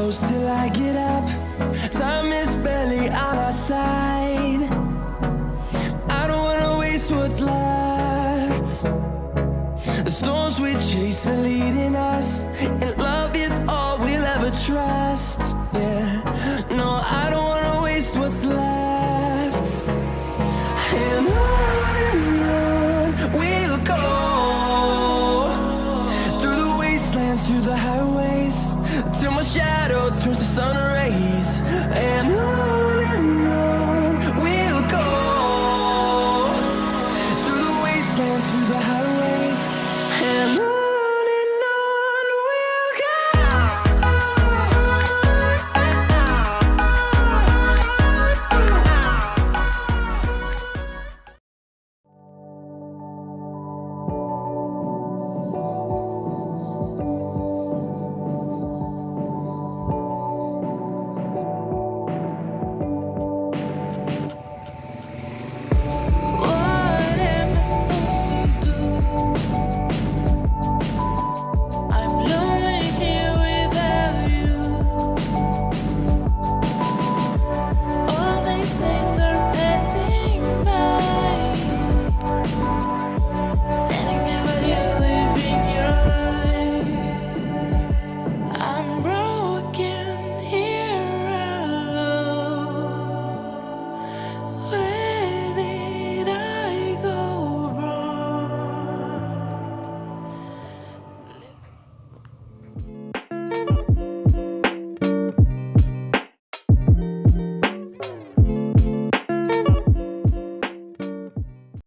close till I get up. Time is barely on our side. I don't wanna waste what's left. The storms we chase are leading us, and love is all we'll ever trust. Yeah, no, I don't wanna waste what's left. And on we'll go, through the wastelands, through the highways, till my shadow turns to sun rays. And on